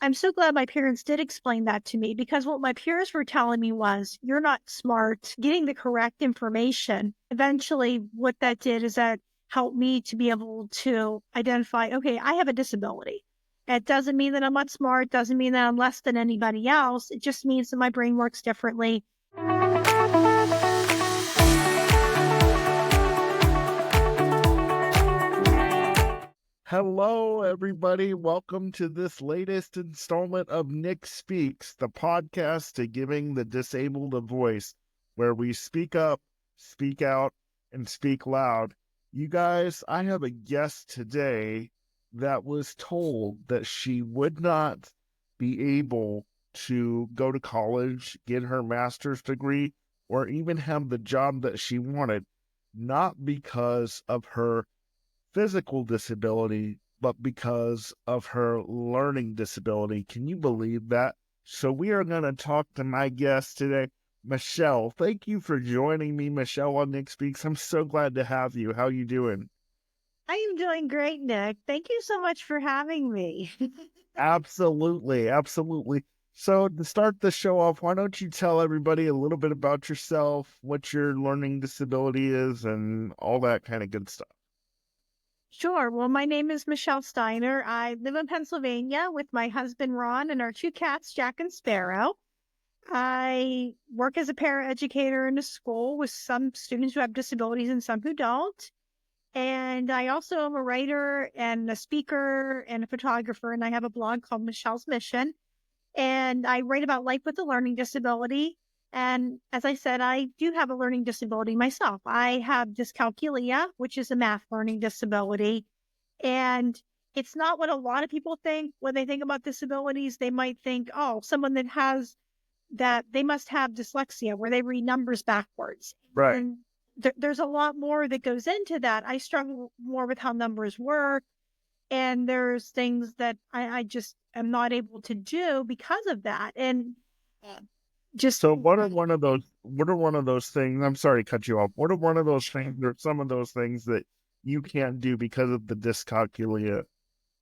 I'm so glad my parents did explain that to me, because what my peers were telling me was, you're not smart. Getting the correct information, eventually what that did is that helped me to be able to identify, okay, I have a disability. It doesn't mean that I'm not smart, doesn't mean that I'm less than anybody else. It just means that my brain works differently. Hello, everybody. Welcome to this latest installment of Nick Speaks, the podcast to giving the disabled a voice, where we speak up, speak out, and speak loud. You guys, I have a guest today that was told that she would not be able to go to college, get her master's degree, or even have the job that she wanted, not because of her physical disability, but because of her learning disability. Can you believe that? So we are going to talk to my guest today, Michelle. Thank you for joining me, Michelle, on Nick Speaks. I'm so glad to have you. How you doing? I am doing great, Nick. Thank you so much for having me. Absolutely, absolutely. So to start the show off, why don't you tell everybody a little bit about yourself, what your learning disability is, and all that kind of good stuff? Sure. Well, my name is Michelle Steiner. I live in Pennsylvania with my husband, Ron, and our two cats, Jack and Sparrow. I work as a paraeducator in a school with some students who have disabilities and some who don't. And I also am a writer and a speaker and a photographer, and I have a blog called Michelle's Mission. And I write about life with a learning disability. And as I said, I do have a learning disability myself. I have dyscalculia, which is a math learning disability. And it's not what a lot of people think when they think about disabilities. They might think, oh, someone that has that, they must have dyslexia, where they read numbers backwards. Right. And there's a lot more that goes into that. I struggle more with how numbers work. And there's things that I just am not able to do because of that. And uh, just, So what are one of those things, I'm sorry to cut you off. What are one of those things or some of those things that you can't do because of the dyscalculia?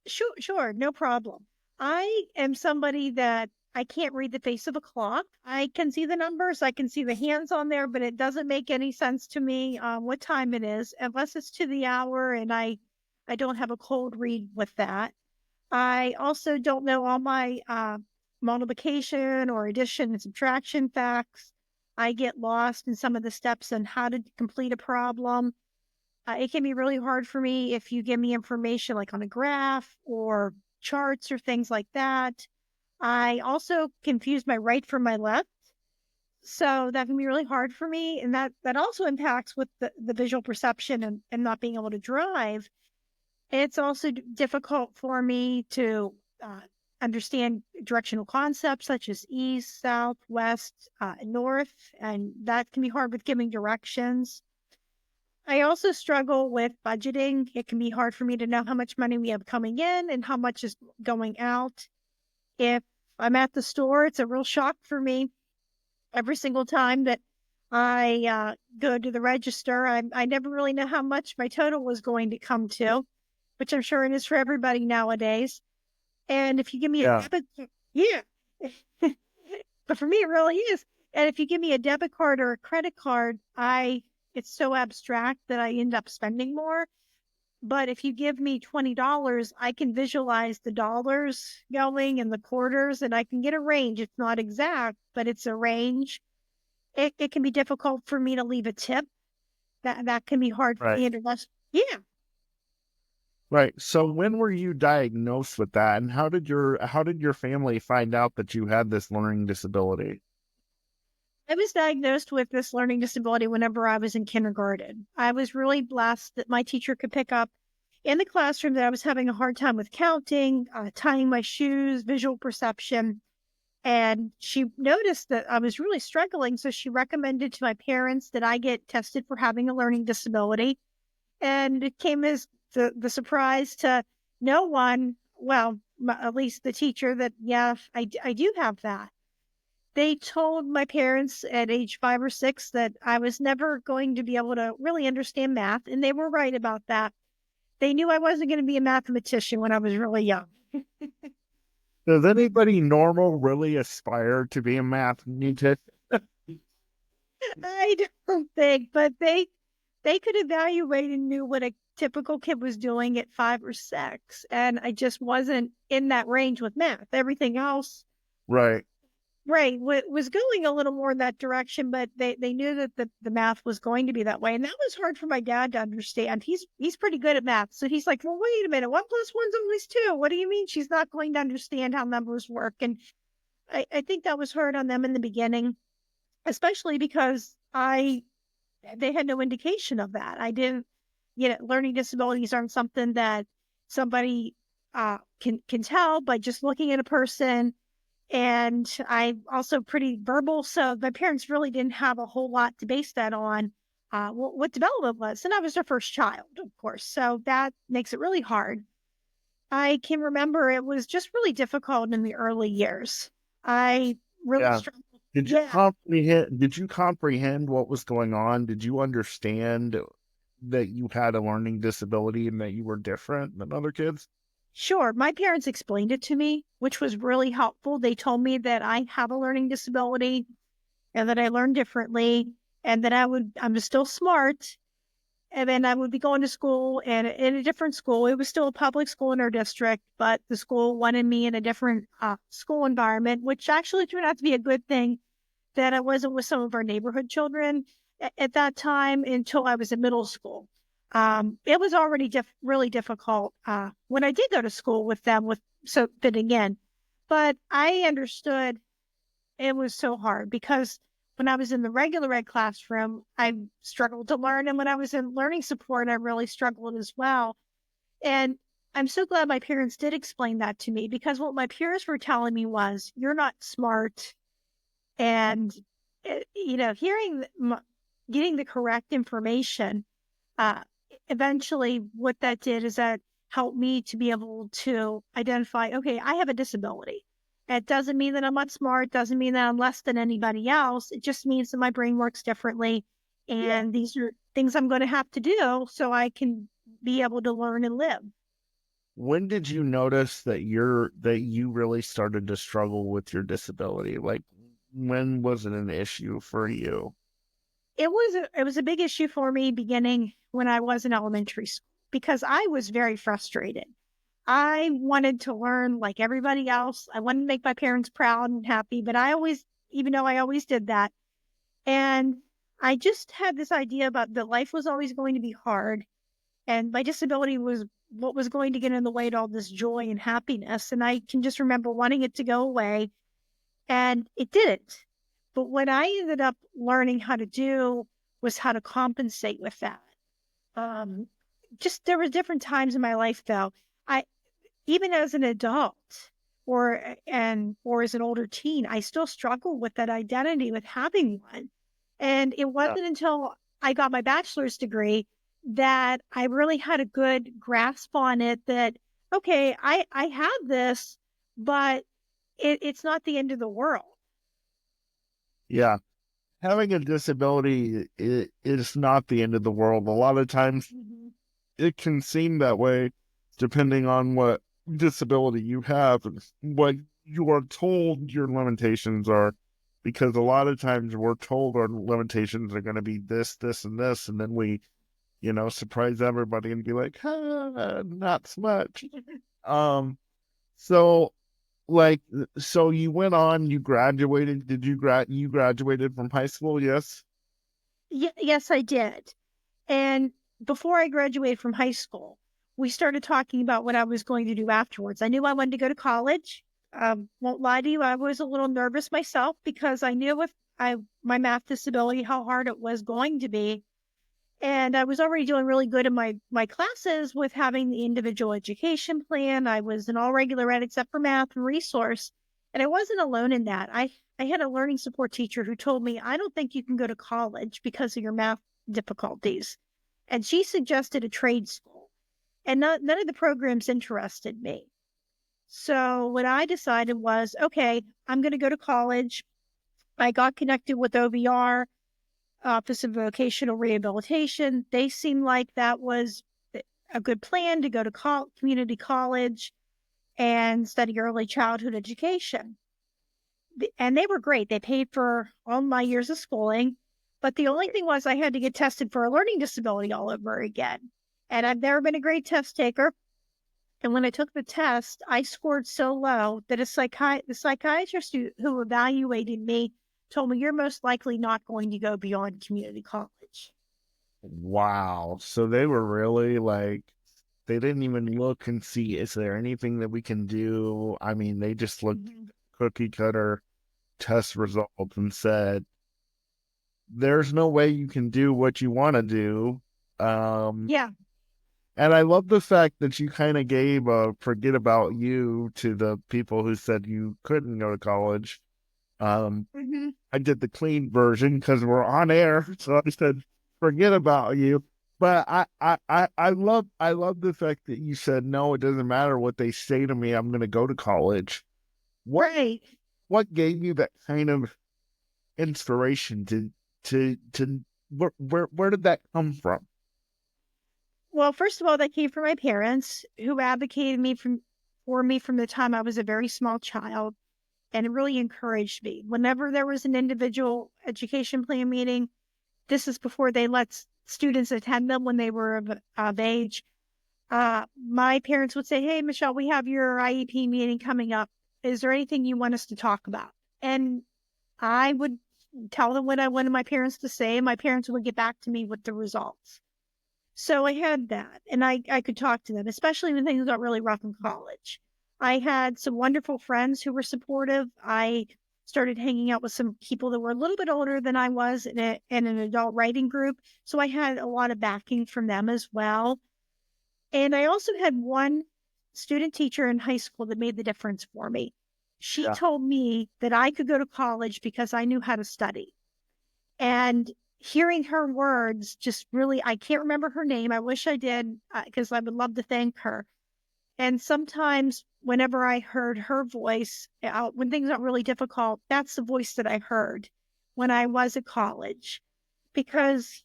sure, no problem. I am somebody that I can't read the face of a clock. I can see the numbers, I can see the hands on there, but it doesn't make any sense to me what time it is, unless it's to the hour, and I don't have a cold read with that. I also don't know all my multiplication or addition and subtraction facts. I get lost in some of the steps on how to complete a problem. It can be really hard for me if you give me information like on a graph or charts or things like that. I also confuse my right from my left. So that can be really hard for me. And that also impacts with the visual perception and not being able to drive. It's also difficult for me to understand directional concepts such as east, south, west, north, and that can be hard with giving directions. I also struggle with budgeting. It can be hard for me to know how much money we have coming in and how much is going out. If I'm at the store, it's a real shock for me every single time that I go to the register. I never really know how much my total was going to come to, which I'm sure it is for everybody nowadays. And if you give me a Yeah. debit, yeah, but for me it really is. And if you give me a debit card or a credit card, it's so abstract that I end up spending more. But if you give me $20, I can visualize the dollars going and the quarters, and I can get a range. It's not exact, but it's a range. It can be difficult for me to leave a tip. That can be hard for Right. me to yeah. Right. So when were you diagnosed with that, and how did your family find out that you had this learning disability? I was diagnosed with this learning disability whenever I was in kindergarten. I was really blessed that my teacher could pick up in the classroom that I was having a hard time with counting, tying my shoes, visual perception. And she noticed that I was really struggling. So she recommended to my parents that I get tested for having a learning disability. And it came as the surprise to no one, well, at least the teacher, that, yeah, I do have that. They told my parents at age 5 or 6 that I was never going to be able to really understand math. And they were right about that. They knew I wasn't going to be a mathematician when I was really young. Does anybody normal really aspire to be a mathematician? I don't think, but they could evaluate and knew what a typical kid was doing at 5 or 6, and I just wasn't in that range with math. Everything else, Right. right, was going a little more in that direction, but they knew that the math was going to be that way, and that was hard for my dad to understand. He's pretty good at math, so he's like, well, wait a minute, 1 plus 1's always 2. What do you mean she's not going to understand how numbers work? And I think that was hard on them in the beginning, especially because they had no indication of that. I didn't, learning disabilities aren't something that somebody can tell by just looking at a person. And I'm also pretty verbal, so my parents really didn't have a whole lot to base that on. What development was, and I was their first child, of course, so that makes it really hard. I can remember it was just really difficult in the early years. I really Yeah. struggled. Did you Yeah, comprehend? Did you comprehend what was going on? Did you understand that you had a learning disability and that you were different than other kids? sure. My parents explained it to me, which was really helpful. They told me that I have a learning disability and that I learn differently and that I'm still smart. And then I would be going to school and in a different school. It was still a public school in our district, but the school wanted me in a different school environment, which actually turned out to be a good thing that I wasn't with some of our neighborhood children at that time until I was in middle school. It was already really difficult when I did go to school with them, with so fitting in. But I understood it was so hard because when I was in the regular ed classroom, I struggled to learn. And when I was in learning support, I really struggled as well. And I'm so glad my parents did explain that to me because what my peers were telling me was, you're not smart. And, hearing, getting the correct information, uh, eventually what that did is that helped me to be able to identify, okay, I have a disability. It doesn't mean that I'm not smart, doesn't mean that I'm less than anybody else. It just means that my brain works differently. And these are things I'm going to have to do so I can be able to learn and live. When did you notice that you really started to struggle with your disability? Like, when was it an issue for you? It was a big issue for me beginning when I was in elementary school because I was very frustrated. I wanted to learn like everybody else. I wanted to make my parents proud and happy, but even though I always did that, and I just had this idea about that life was always going to be hard, and my disability was what was going to get in the way to all this joy and happiness. And I can just remember wanting it to go away, and it didn't. But what I ended up learning how to do was how to compensate with that. Um, just there were different times in my life though. I even as an adult or as an older teen, I still struggle with that identity with having one. And it Yeah. wasn't until I got my bachelor's degree that I really had a good grasp on it that, okay, I have this, but it's not the end of the world. Yeah. Having a disability is not the end of the world. A lot of times Mhm. it can seem that way depending on what disability you have and what you are told your limitations are. Because a lot of times we're told our limitations are going to be this, this, and this. And then we, surprise everybody and be like, not so much. Um, so like, so you went on, you graduated. Did you graduated from high school? Yes. Yes, I did. And before I graduated from high school, we started talking about what I was going to do afterwards. I knew I wanted to go to college. Won't lie to you, I was a little nervous myself because I knew with my math disability how hard it was going to be. And I was already doing really good in my classes with having the individual education plan. I was in all regular ed except for math and resource. And I wasn't alone in that. I had a learning support teacher who told me, I don't think you can go to college because of your math difficulties. And she suggested a trade school. And none of the programs interested me. So what I decided was, okay, I'm going to go to college. I got connected with OVR, Office of Vocational Rehabilitation. They seemed like that was a good plan to go to community college. and study early childhood education. And they were great. They paid for all my years of schooling. But the only thing was I had to get tested for a learning disability all over again. And I've never been a great test taker. And when I took the test, I scored so low that the psychiatrist who evaluated me told me, you're most likely not going to go beyond community college. Wow. So they were really like, they didn't even look and see, is there anything that we can do? I mean, they just looked cookie cutter test results and said, there's no way you can do what you want to do. Yeah. And I love the fact that you kind of gave a forget about you to the people who said you couldn't go to college. I did the clean version because we're on air, so I said forget about you. But I love the fact that you said no, it doesn't matter what they say to me, I'm going to go to college. Right. What gave you that kind of inspiration to where did that come from? Well, first of all, that came from my parents who advocated for me from the time I was a very small child, and it really encouraged me. Whenever there was an individual education plan meeting, this is before they let students attend them when they were of age. My parents would say, hey, Michelle, we have your IEP meeting coming up. Is there anything you want us to talk about? And I would tell them what I wanted my parents to say, and my parents would get back to me with the results. So I had that, and I could talk to them, especially when things got really rough in college. I had some wonderful friends who were supportive. I started hanging out with some people that were a little bit older than I was in an adult writing group. So I had a lot of backing from them as well. And I also had one student teacher in high school that made the difference for me. She Yeah. told me that I could go to college because I knew how to study. And hearing her words just really, I can't remember her name. I wish I did because I would love to thank her. And sometimes whenever I heard her voice, when things got really difficult, that's the voice that I heard when I was at college. Because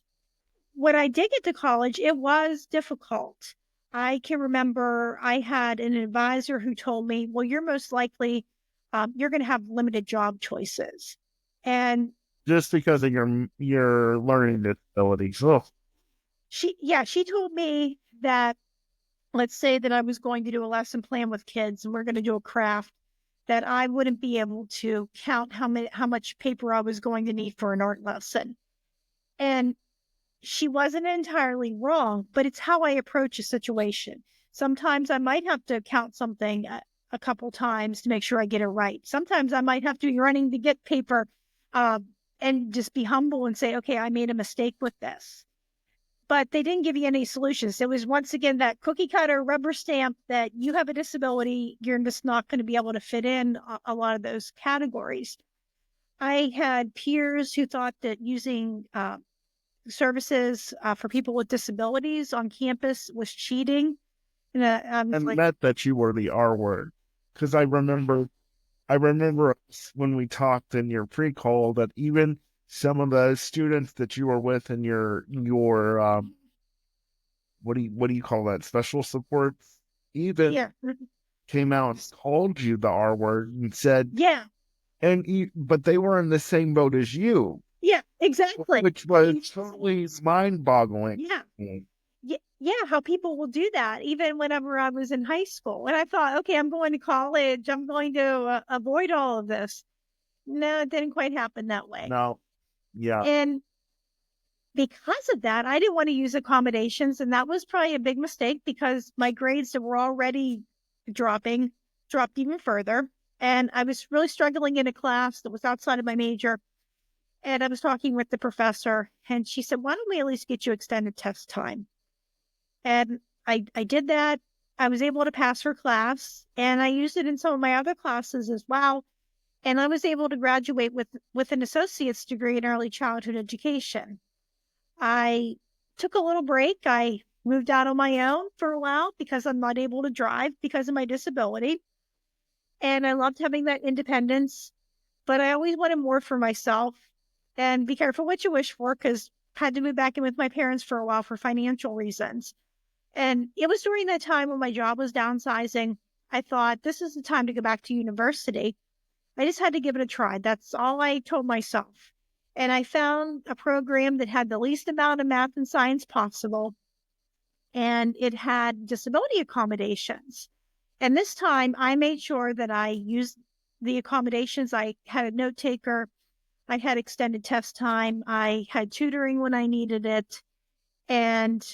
when I did get to college, it was difficult. I can remember I had an advisor who told me, well, you're most likely, you're going to have limited job choices. And Just because of your learning disabilities. Oh, she told me that, let's say that I was going to do a lesson plan with kids and we're going to do a craft, that I wouldn't be able to count how much paper I was going to need for an art lesson. And she wasn't entirely wrong, but it's how I approach a situation. Sometimes I might have to count something a couple times to make sure I get it right. Sometimes I might have to be running to get paper and just be humble and say, okay, I made a mistake with this. But they didn't give you any solutions. It was once again that cookie cutter rubber stamp that you have a disability, you're just not going to be able to fit in a lot of those categories. I had peers who thought that using services for people with disabilities on campus was cheating. And I was and like, meant that you were the R word. Because I remember when we talked in your pre-call that even some of the students that you were with in your what do you call that, special support, even yeah, came out and called you the R word and said, yeah, but they were in the same boat as you, yeah, exactly. which was totally mind-boggling. Yeah. Yeah, how people will do that, even whenever I was in high school. And I thought, okay, I'm going to college. I'm going to avoid all of this. No, it didn't quite happen that way. No, yeah, And because of that, I didn't want to use accommodations. And that was probably a big mistake because my grades that were already dropped even further. And I was really struggling in a class that was outside of my major. And I was talking with the professor, and she said, why don't we at least get you extended test time? And I did that. I was able to pass her class, and I used it in some of my other classes as well. And I was able to graduate with an associate's degree in early childhood education. I took a little break. I moved out on my own for a while because I'm not able to drive because of my disability. And I loved having that independence, but I always wanted more for myself. And be careful what you wish for, because I had to move back in with my parents for a while for financial reasons. And it was during that time when my job was downsizing. I thought, this is the time to go back to university. I just had to give it a try. That's all I told myself. And I found a program that had the least amount of math and science possible, and it had disability accommodations. And this time I made sure that I used the accommodations. I had a note taker, I had extended test time, I had tutoring when I needed it. And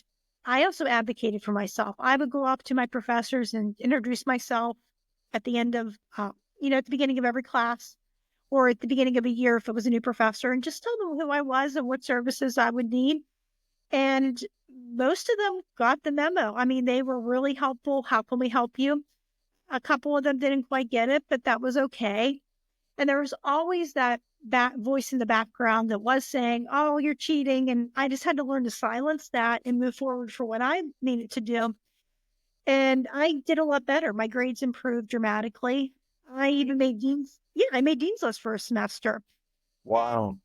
I also advocated for myself. I would go up to my professors and introduce myself at the end of, at the beginning of every class or at the beginning of a year if it was a new professor, and just tell them who I was and what services I would need. And most of them got the memo. I mean, they were really helpful. How can we help you? A couple of them didn't quite get it, but that was okay. And there was always that voice in the background that was saying, "Oh, you're cheating." And I just had to learn to silence that and move forward for what I needed to do. And I did a lot better. My grades improved dramatically. I even made dean's. Yeah, I made dean's list for a semester. Wow.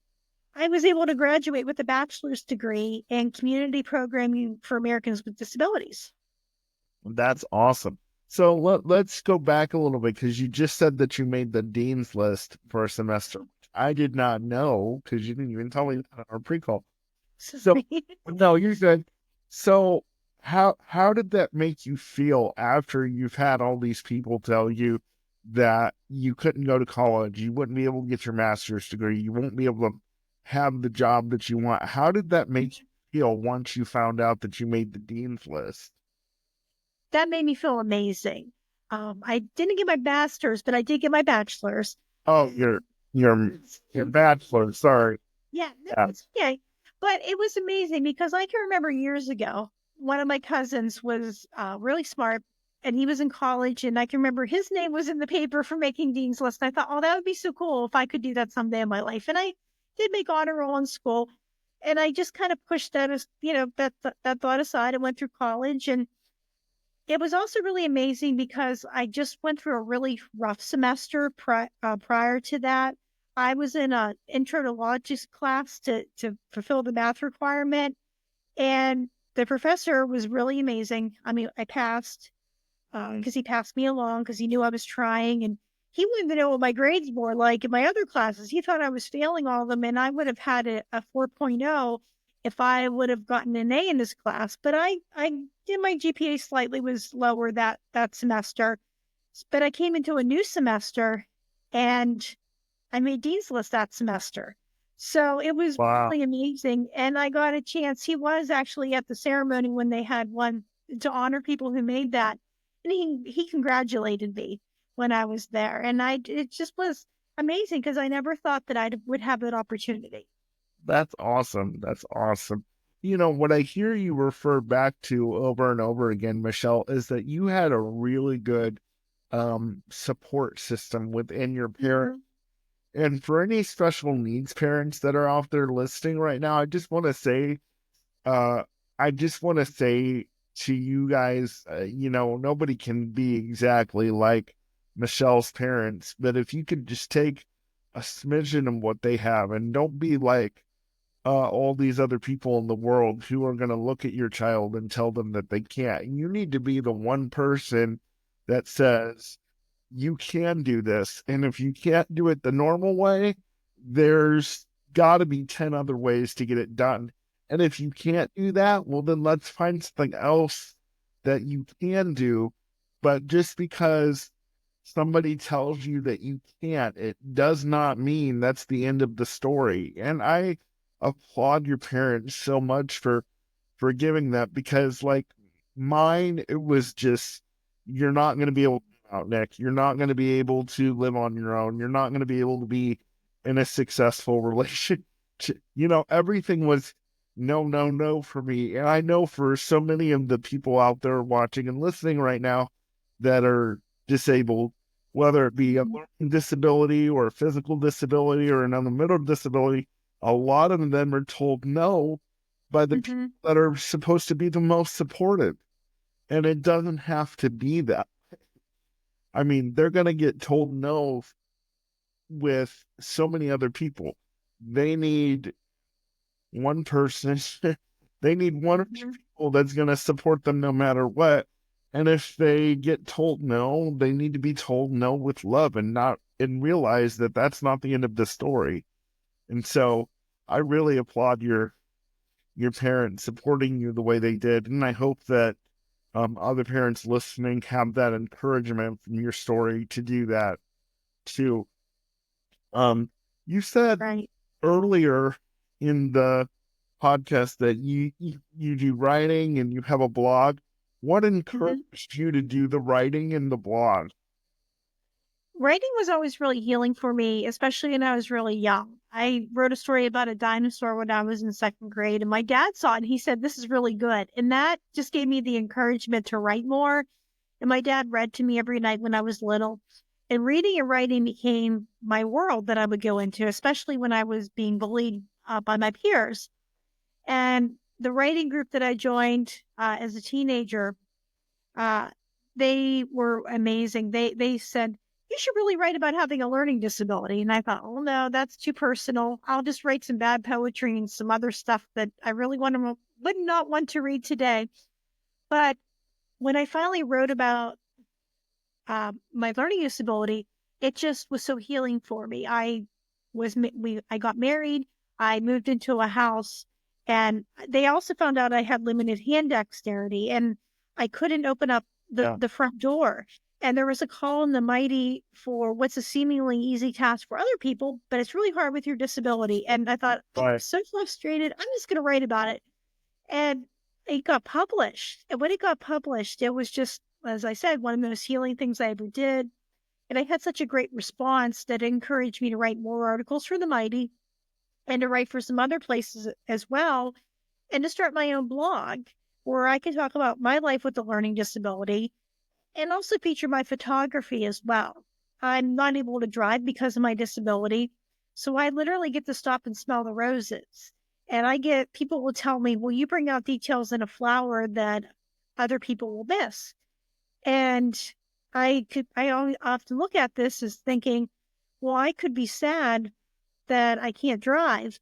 I was able to graduate with a bachelor's degree in community programming for Americans with disabilities. That's awesome. So let's go back a little bit because you just said that you made the dean's list for a semester. I did not know because you didn't even tell me that on our pre-call. So Sorry. no, you're good. So how did that make you feel after you've had all these people tell you that you couldn't go to college, you wouldn't be able to get your master's degree, you won't be able to have the job that you want? How did that make you feel once you found out that you made the dean's list? That made me feel amazing. I didn't get my master's, but I did get my bachelor's. Oh, your your bachelor. Sorry. Yeah, no, Yeah. it's okay. But it was amazing because I can remember years ago, one of my cousins was really smart and he was in college. And I can remember his name was in the paper for making Dean's List. I thought, oh, that would be so cool if I could do that someday in my life. And I did make honor roll in school. And I just kind of pushed that as, that thought aside and went through college. And it was also really amazing because I just went through a really rough semester prior to that. I was in an intro to logic class to fulfill the math requirement, and the professor was really amazing. I mean, I passed because he passed me along because he knew I was trying, and he wouldn't even know what my grades were like in my other classes. He thought I was failing all of them, and I would have had a 4.0 if I would have gotten an A in this class. But I did, my GPA slightly was lower that semester, but I came into a new semester and I made Dean's List that semester. So it was Wow. really amazing. And I got a chance. He was actually at the ceremony when they had one to honor people who made that. And he congratulated me when I was there. And it just was amazing because I never thought that I would have that opportunity. That's awesome. That's awesome. You know, what I hear you refer back to over and over again, Michelle, is that you had a really good support system within your parent. And for any special needs parents that are out there listening right now, uh, I just want to say to you guys, nobody can be exactly like Michelle's parents, but if you could just take a smidgen of what they have and don't be like all these other people in the world who are going to look at your child and tell them that they can't. You need to be the one person that says, you can do this. And if you can't do it the normal way, there's got to be 10 other ways to get it done. And if you can't do that, well, then let's find something else that you can do. But just because somebody tells you that you can't, it does not mean that's the end of the story. And I applaud your parents so much for giving that, because like mine, it was just, you're not going to be able to go out, Nick. You're not going to be able to live on your own. You're not going to be able to be in a successful relationship. Everything was no, no, no for me. And I know for so many of the people out there watching and listening right now that are disabled, whether it be a learning disability or a physical disability or another mental disability, a lot of them are told no by the people that are supposed to be the most supportive. And it doesn't have to be that. I mean, they're going to get told no with so many other people. They need one person, they need one or two people that's going to support them no matter what. And if they get told no, they need to be told no with love and realize that that's not the end of the story. And so I really applaud your parents supporting you the way they did. And I hope that other parents listening have that encouragement from your story to do that too. Um, you said Right. earlier in the podcast that you do writing and you have a blog. What Mhm. encouraged you to do the writing and the blog? Writing was always really healing for me, especially when I was really young. I wrote a story about a dinosaur when I was in second grade, and my dad saw it and he said, "This is really good." And that just gave me the encouragement to write more. And my dad read to me every night when I was little. And reading and writing became my world that I would go into, especially when I was being bullied by my peers. And the writing group that I joined as a teenager, uh, they were amazing. They said, "You should really write about having a learning disability." And I thought, "Oh no, that's too personal. I'll just write some bad poetry and some other stuff that I really would not want to read today." But when I finally wrote about my learning disability, it just was so healing for me. I got married. I moved into a house, and they also found out I had limited hand dexterity, and I couldn't open up Yeah. the front door. And there was a call in the mighty for what's a seemingly easy task for other people, but it's really hard with your disability. And I thought, oh, I'm Right. so frustrated. I'm just going to write about it. And it got published. And when it got published, it was just, as I said, one of the most healing things I ever did. And I had such a great response that encouraged me to write more articles for the Mighty and to write for some other places as well, and to start my own blog where I can talk about my life with a learning disability and also feature my photography as well. I'm not able to drive because of my disability, so I literally get to stop and smell the roses. And I get people will tell me, "Well, you bring out details in a flower that other people will miss." And I often look at this as thinking, well, I could be sad that I can't drive,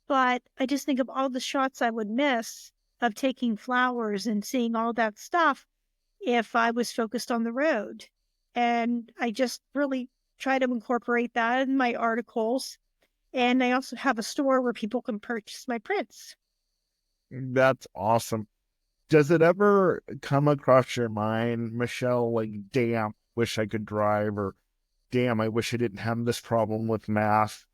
but I just think of all the shots I would miss of taking flowers and seeing all that stuff if I was focused on the road. And I just really try to incorporate that in my articles. And I also have a store where people can purchase my prints. That's awesome. Does it ever come across your mind, Michelle, like, damn, wish I could drive, or damn, I wish I didn't have this problem with math?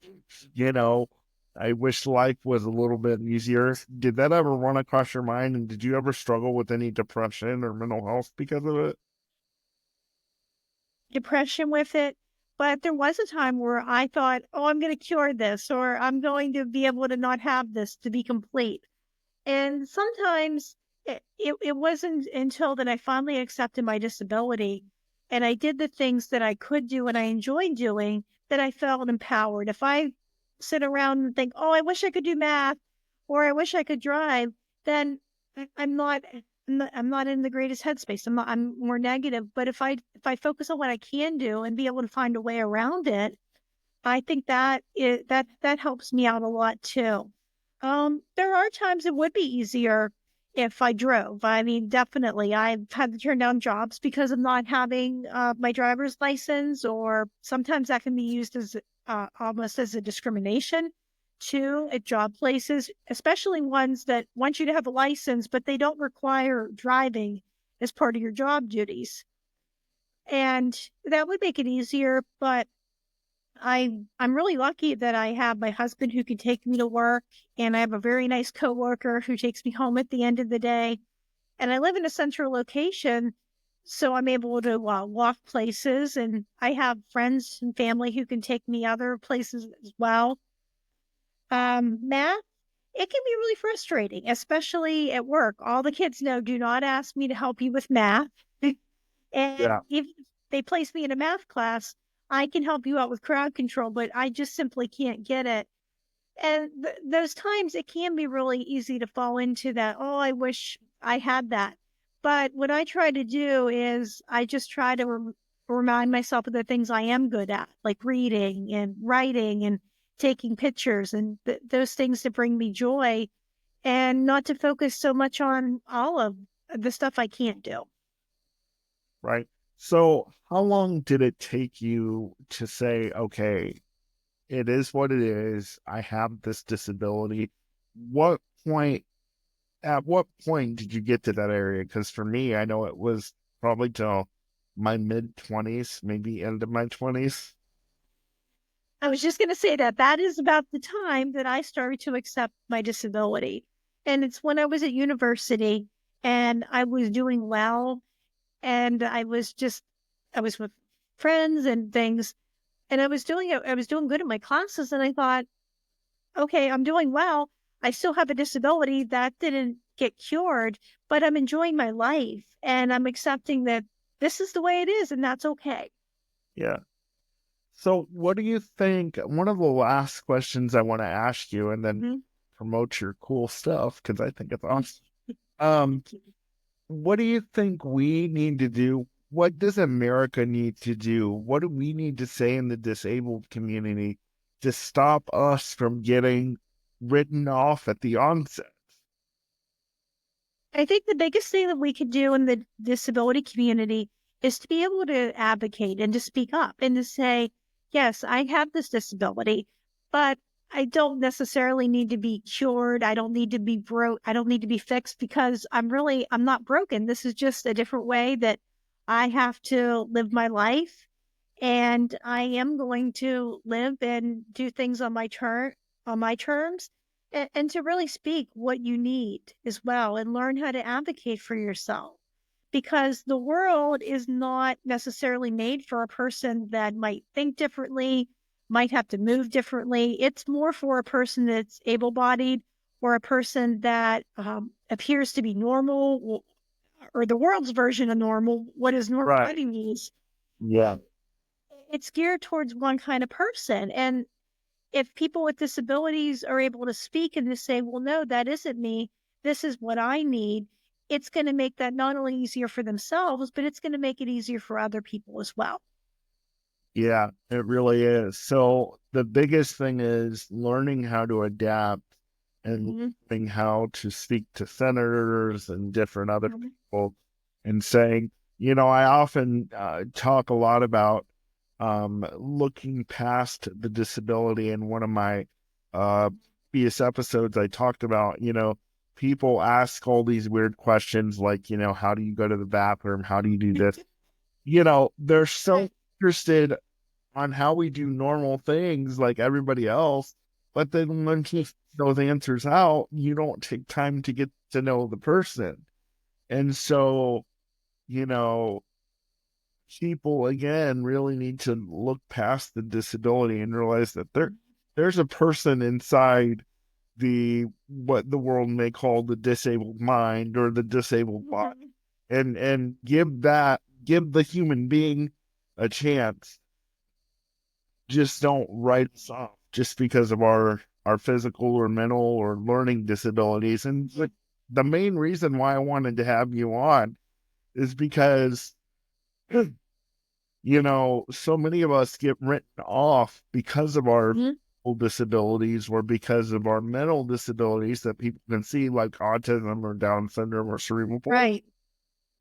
You know, I wish life was a little bit easier. Did that ever run across your mind? And did you ever struggle with any depression or mental health because of it? Depression with it. But there was a time where I thought, oh, I'm going to cure this, or I'm going to be able to not have this to be complete. And sometimes it wasn't until that I finally accepted my disability and I did the things that I could do and I enjoyed doing that I felt empowered. If I sit around and think, oh, I wish I could do math or I wish I could drive, then I'm not in the greatest headspace. I'm more negative. But if I focus on what I can do and be able to find a way around it, I think that helps me out a lot too. There are times it would be easier if I drove. I mean, definitely, I've had to turn down jobs because of not having my driver's license, or sometimes that can be used as almost as a discrimination too at job places, especially ones that want you to have a license, but they don't require driving as part of your job duties. And that would make it easier, but I'm really lucky that I have my husband who can take me to work, and I have a very nice coworker who takes me home at the end of the day. And I live in a central location, so I'm able to walk places, and I have friends and family who can take me other places as well. Math, it can be really frustrating, especially at work. All the kids know, do not ask me to help you with math. Yeah. And if they place me in a math class, I can help you out with crowd control, but I just simply can't get it. And those times it can be really easy to fall into that. Oh, I wish I had that. But what I try to do is I just try to remind myself of the things I am good at, like reading and writing and taking pictures and those things that bring me joy, and not to focus so much on all of the stuff I can't do. Right. So, how long did it take you to say, okay, it is what it is. I have this disability. What point, at what point did you get to that area? Because for me, I know it was probably till my mid 20s, maybe end of my 20s. I was just going to say that that is about the time that I started to accept my disability. And it's when I was at university and I was doing well and I was with friends and things and I was doing good in my classes and I thought, okay, I'm doing well. I still have a disability that didn't get cured, but I'm enjoying my life and I'm accepting that this is the way it is and that's okay. Yeah. So, what do you think? One of the last questions I want to ask you, and then Mhm. promote your cool stuff because I think it's awesome. Um, what do you think we need to do? What does America need to do? What do we need to say in the disabled community to stop us from getting written off at the onset? I think the biggest thing that we could do in the disability community is to be able to advocate and to speak up and to say, yes, I have this disability, but I don't necessarily need to be cured. I don't need to be broke. I don't need to be fixed because I'm not broken. This is just a different way that I have to live my life. And I am going to live and do things on my terms and to really speak what you need as well and learn how to advocate for yourself because the world is not necessarily made for a person that might think differently, might have to move differently. It's more for a person that's able bodied or a person that appears to be normal or the world's version of normal. What is Right. normality means Yeah. it's geared towards one kind of person. And if people with disabilities are able to speak and to say, well, no, that isn't me, this is what I need, it's going to make that not only easier for themselves, but it's going to make it easier for other people as well. Yeah, it really is. So the biggest thing is learning how to adapt and Mhm. learning how to speak to senators and different other Mhm. people and saying, I often talk a lot about looking past the disability. In one of my uh, previous episodes, I talked about, people ask all these weird questions like, how do you go to the bathroom? How do you do this? They're so interested on how we do normal things like everybody else. But then when you those answers out, you don't take time to get to know the person. And so, you know, people again really need to look past the disability and realize that there's a person inside the what the world may call the disabled mind or the disabled body Mhm. and give the human being a chance. Just don't write us off just because of our physical or mental or learning disabilities. And the main reason why I wanted to have you on is because so many of us get written off because of our Mhm. physical disabilities or because of our mental disabilities that people can see, like autism or Down syndrome or cerebral palsy. Right.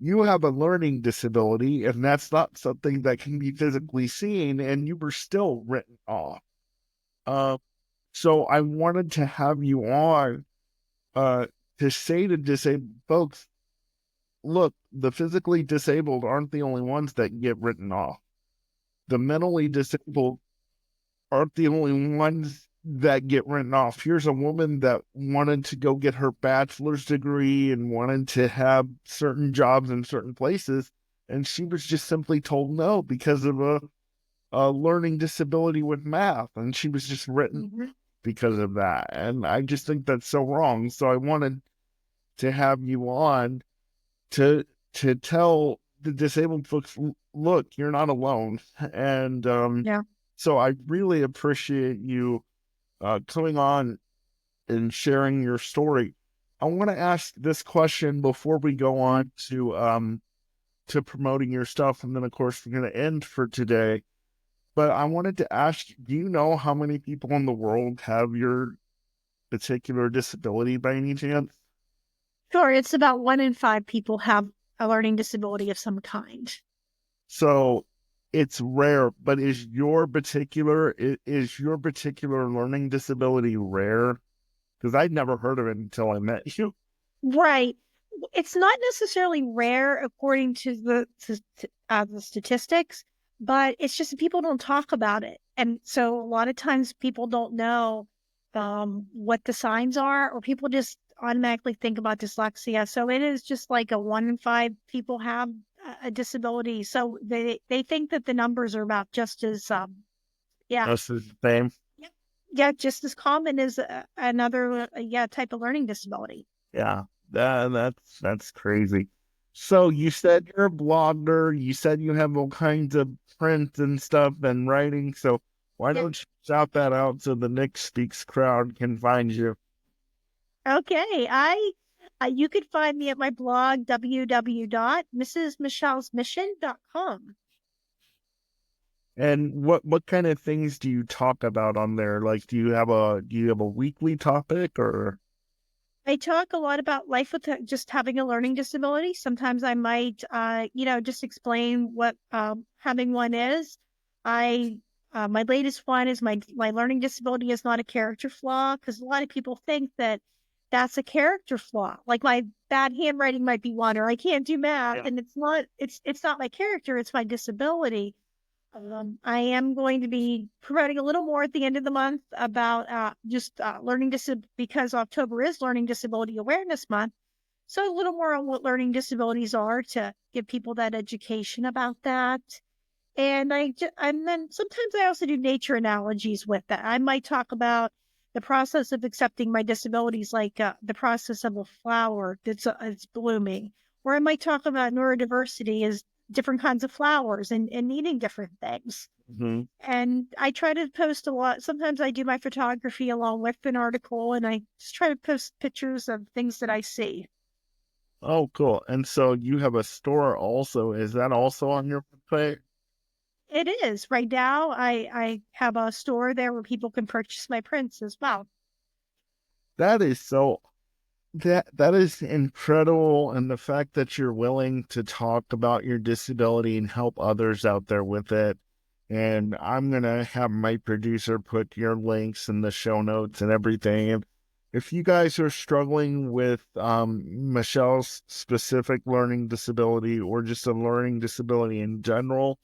You have a learning disability, and that's not something that can be physically seen, and you were still written off. Uh, So I wanted to have you on uh, to say to disabled folks, look, the physically disabled aren't the only ones that get written off. The mentally disabled aren't the only ones that get written off. Here's a woman that wanted to go get her bachelor's degree and wanted to have certain jobs in certain places, and she was just simply told no because of a learning disability with math, and she was just written Mhm. because of that. And I just think that's so wrong. So I wanted to have you on to tell the disabled folks, look, you're not alone. And Yeah. so I really appreciate you coming on and sharing your story. I want to ask this question before we go on to promoting your stuff, and then of course we're going to end for today. But I wanted to ask, do you know how many people in the world have your particular disability by any chance? Sure. It's about 1 in 5 people have a learning disability of some kind. So it's rare, but is your particular learning disability rare? Because I'd never heard of it until I met you. Right. It's not necessarily rare according to the statistics, but it's just that people don't talk about it. And so a lot of times people don't know what the signs are, or people just automatically think about dyslexia. So it is just like a 1 in 5 people have a disability. So they think that the numbers are about just as yeah. That's the same. Yep. Yeah, just as common as another yeah, type of learning disability. Yeah, that's crazy. So you said you're a blogger. You said you have all kinds of print and stuff and writing. So why Yeah. don't you shout that out so the Nick Speaks crowd can find you? Okay, you could find me at my blog www.mrsmichellesmission.com. And what kind of things do you talk about on there? Like, do you have a weekly topic or? I talk a lot about life with just having a learning disability. Sometimes I might, just explain what having one is. I My latest one is my learning disability is not a character flaw, because a lot of people think that that's a character flaw. Like my bad handwriting might be one, or I can't do math, Yeah. and it's not. It's not my character. It's my disability. I am going to be providing a little more at the end of the month about just learning because October is Learning Disability Awareness Month. So a little more on what learning disabilities are to give people that education about that. And then sometimes I also do nature analogies with that. I might talk about the process of accepting my disabilities, like the process of a flower that's blooming, or I might talk about neurodiversity as different kinds of flowers and needing different things. Hmm. And I try to post a lot. Sometimes I do my photography along with an article, and I just try to post pictures of things that I see. Oh, cool. And so you have a store also. Is that also on your website? It is. Right now, I have a store there where people can purchase my prints as well. That is so that is incredible. And the fact that you're willing to talk about your disability and help others out there with it. And I'm gonna have my producer put your links in the show notes and everything. And if you guys are struggling with Michelle's specific learning disability or just a learning disability in general,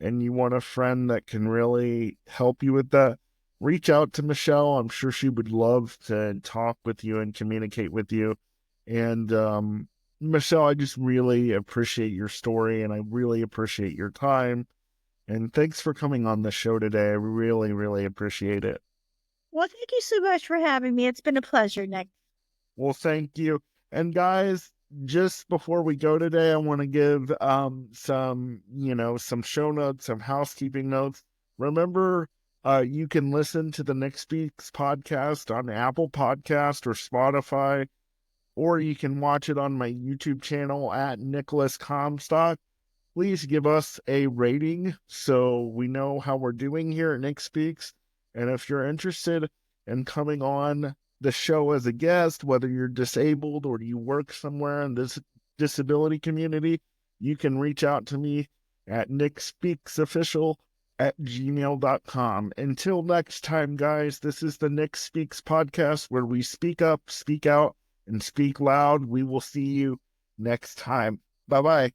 and you want a friend that can really help you with that, reach out to Michelle. I'm sure she would love to talk with you and communicate with you. And Michelle, I just really appreciate your story and I really appreciate your time. And thanks for coming on the show today. I really, really appreciate it. Well, thank you so much for having me. It's been a pleasure, Nick. Well, thank you. And guys, just before we go today, I want to give some show notes, some housekeeping notes. Remember, you can listen to the Nick Speaks podcast on Apple Podcast or Spotify, or you can watch it on my YouTube channel at Nicolas Comstock. Please give us a rating so we know how we're doing here at Nick Speaks. And if you're interested in coming on the show as a guest, whether you're disabled or you work somewhere in this disability community, you can reach out to me at nickspeaksofficial@gmail.com. Until next time, guys, this is the Nick Speaks podcast where we speak up, speak out, and speak loud. We will see you next time. Bye bye.